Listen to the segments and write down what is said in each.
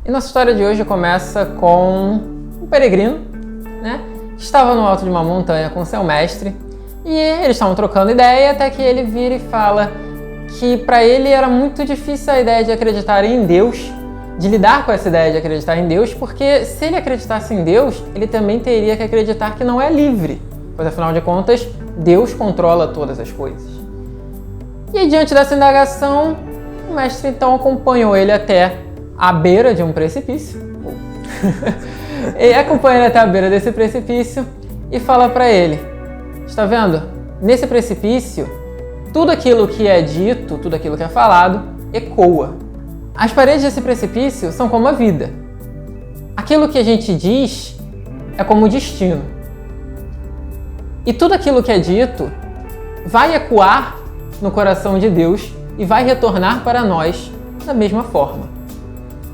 E nossa história de hoje começa com um peregrino, né, que estava no alto de uma montanha com seu mestre, e eles estavam trocando ideia até que ele vira e fala que para ele era muito difícil a ideia de acreditar em Deus, de lidar com essa ideia de acreditar em Deus, porque se ele acreditasse em Deus, ele também teria que acreditar que não é livre, pois afinal de contas, Deus controla todas as coisas. E aí, diante dessa indagação, o mestre então acompanhou ele até a beira de um precipício. Ele acompanha ele até a beira desse precipício e fala para ele: está vendo? Nesse precipício, tudo aquilo que é dito, tudo aquilo que é falado, ecoa. As paredes desse precipício são como a vida. Aquilo que a gente diz é como o destino. E tudo aquilo que é dito vai ecoar no coração de Deus e vai retornar para nós da mesma forma.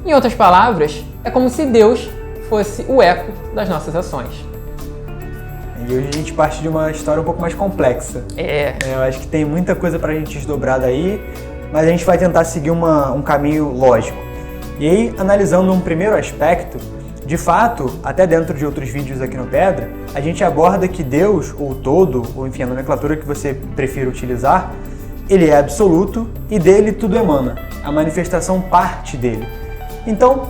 Em outras palavras, é como se Deus fosse o eco das nossas ações. E hoje a gente parte de uma história um pouco mais complexa. Eu acho que tem muita coisa pra gente desdobrar daí, mas a gente vai tentar seguir um caminho lógico. E aí, analisando um primeiro aspecto, de fato, até dentro de outros vídeos aqui no Pedra, a gente aborda que Deus, ou todo, ou enfim, a nomenclatura que você prefira utilizar, ele é absoluto e dele tudo emana. A manifestação parte dele. Então,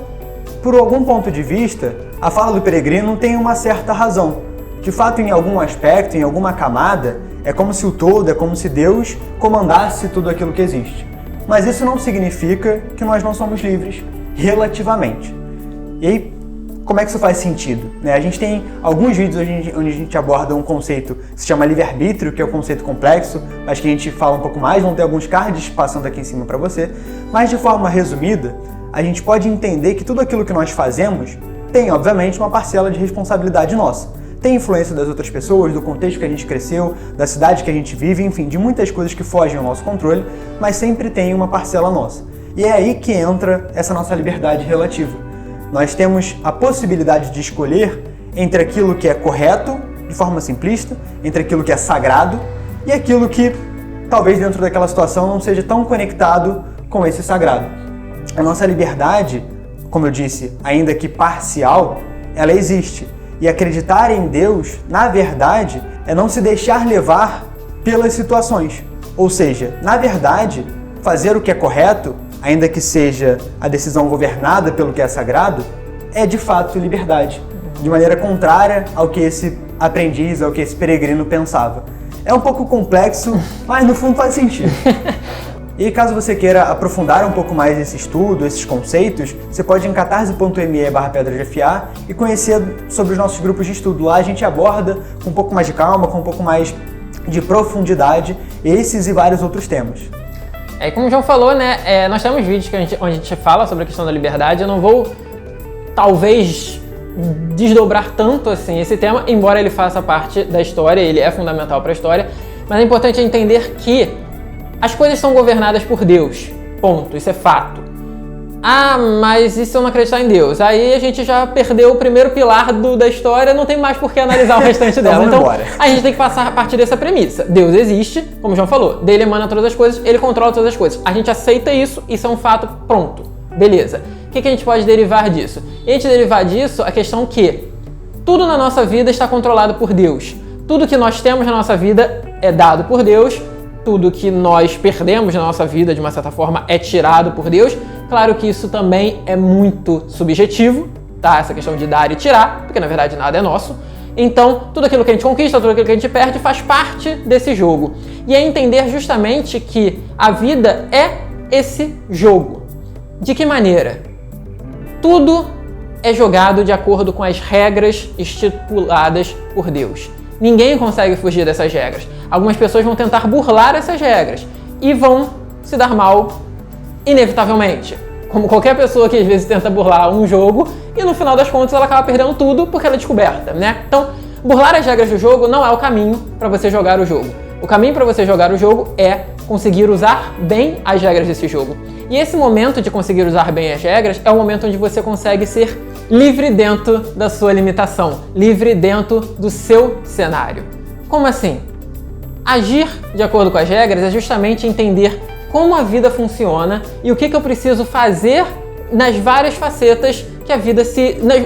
por algum ponto de vista, a fala do peregrino tem uma certa razão. De fato, em algum aspecto, em alguma camada, é como se o todo, é como se Deus comandasse tudo aquilo que existe. Mas isso não significa que nós não somos livres, relativamente. E aí, como é que isso faz sentido? A gente tem alguns vídeos onde a gente aborda um conceito que se chama livre-arbítrio, que é um conceito complexo, mas que a gente fala um pouco mais, vão ter alguns cards passando aqui em cima para você. Mas de forma resumida, a gente pode entender que tudo aquilo que nós fazemos tem, obviamente, uma parcela de responsabilidade nossa. Tem influência das outras pessoas, do contexto que a gente cresceu, da cidade que a gente vive, enfim, de muitas coisas que fogem ao nosso controle, mas sempre tem uma parcela nossa. E é aí que entra essa nossa liberdade relativa. Nós temos a possibilidade de escolher entre aquilo que é correto, de forma simplista, entre aquilo que é sagrado e aquilo que, talvez dentro daquela situação, não seja tão conectado com esse sagrado. A nossa liberdade, como eu disse, ainda que parcial, ela existe. E acreditar em Deus, na verdade, é não se deixar levar pelas situações. Ou seja, na verdade, fazer o que é correto, ainda que seja a decisão governada pelo que é sagrado, é de fato liberdade. De maneira contrária ao que esse aprendiz, ao que esse peregrino pensava. É um pouco complexo, mas no fundo faz sentido. E caso você queira aprofundar um pouco mais esse estudo, esses conceitos, você pode ir em catarse.me/pedra-de-afiar e conhecer sobre os nossos grupos de estudo. Lá a gente aborda com um pouco mais de calma, com um pouco mais de profundidade, esses e vários outros temas. Como o João falou, né, nós temos vídeos onde a gente fala sobre a questão da liberdade. Eu não vou, talvez, desdobrar tanto assim esse tema, embora ele faça parte da história, ele é fundamental para a história, mas é importante entender que as coisas são governadas por Deus, ponto, isso é fato. Ah, mas e se eu não acreditar em Deus? Aí a gente já perdeu o primeiro pilar da história, não tem mais por que analisar o restante dela. Então, a gente tem que passar a partir dessa premissa. Deus existe, como o João falou, dele emana todas as coisas, ele controla todas as coisas. A gente aceita isso é um fato, pronto, beleza. O que a gente pode derivar disso? E a gente derivar disso a questão que tudo na nossa vida está controlado por Deus. Tudo que nós temos na nossa vida é dado por Deus. Tudo que nós perdemos na nossa vida, de uma certa forma, é tirado por Deus. Claro que isso também é muito subjetivo, tá? Essa questão de dar e tirar, porque na verdade nada é nosso. Então, tudo aquilo que a gente conquista, tudo aquilo que a gente perde faz parte desse jogo. E é entender justamente que a vida é esse jogo. De que maneira? Tudo é jogado de acordo com as regras estipuladas por Deus. Ninguém consegue fugir dessas regras. Algumas pessoas vão tentar burlar essas regras e vão se dar mal inevitavelmente. Como qualquer pessoa que às vezes tenta burlar um jogo e no final das contas ela acaba perdendo tudo porque ela é descoberta, né? Então, burlar as regras do jogo não é o caminho para você jogar o jogo. O caminho para você jogar o jogo é conseguir usar bem as regras desse jogo. E esse momento de conseguir usar bem as regras é o momento onde você consegue ser livre dentro da sua limitação, livre dentro do seu cenário. Como assim? Agir de acordo com as regras é justamente entender como a vida funciona e o que eu preciso fazer nas várias facetas que a vida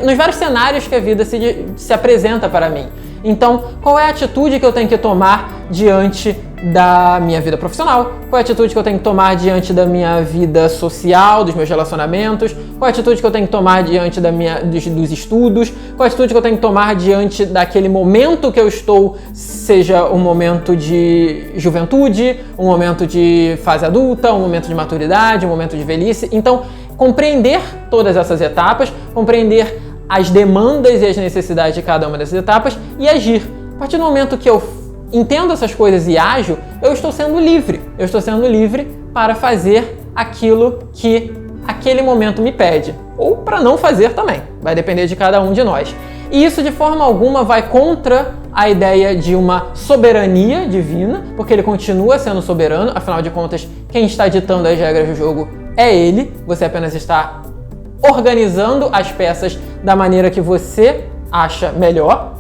nos vários cenários que a vida se apresenta para mim. Então, qual é a atitude que eu tenho que tomar diante da minha vida profissional? Qual é a atitude que eu tenho que tomar diante da minha vida social, dos meus relacionamentos? Qual é a atitude que eu tenho que tomar diante dos estudos? Qual é a atitude que eu tenho que tomar diante daquele momento que eu estou, seja um momento de juventude, um momento de fase adulta, um momento de maturidade, um momento de velhice? Então, compreender todas essas etapas, compreender as demandas e as necessidades de cada uma dessas etapas e agir. A partir do momento que eu entendo essas coisas e ajo, eu estou sendo livre. Eu estou sendo livre para fazer aquilo que aquele momento me pede. Ou para não fazer também. Vai depender de cada um de nós. E isso de forma alguma vai contra a ideia de uma soberania divina, porque ele continua sendo soberano, afinal de contas, quem está ditando as regras do jogo é ele. Você apenas está organizando as peças da maneira que você acha melhor,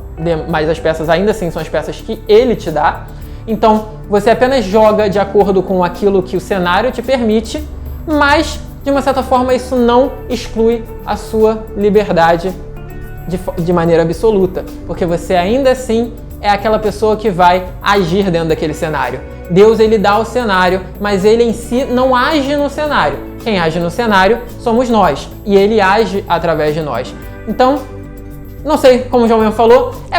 mas as peças ainda assim são as peças que ele te dá. Então, você apenas joga de acordo com aquilo que o cenário te permite, mas, de uma certa forma, isso não exclui a sua liberdade de maneira absoluta, porque você ainda assim é aquela pessoa que vai agir dentro daquele cenário. Deus, ele dá o cenário, mas ele em si não age no cenário. Quem age no cenário somos nós, e ele age através de nós. Então, não sei, como o João mesmo falou, é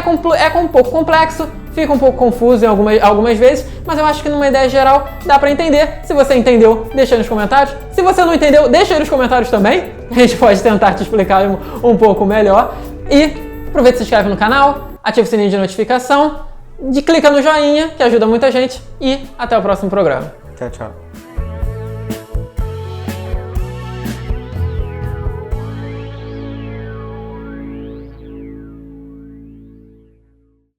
um pouco complexo, fica um pouco confuso em algumas vezes, mas eu acho que numa ideia geral dá pra entender. Se você entendeu, deixa aí nos comentários. Se você não entendeu, deixa aí nos comentários também. A gente pode tentar te explicar um pouco melhor. E aproveita e se inscreve no canal, ativa o sininho de notificação, clica no joinha, que ajuda muita gente, e até o próximo programa. Tchau, tchau.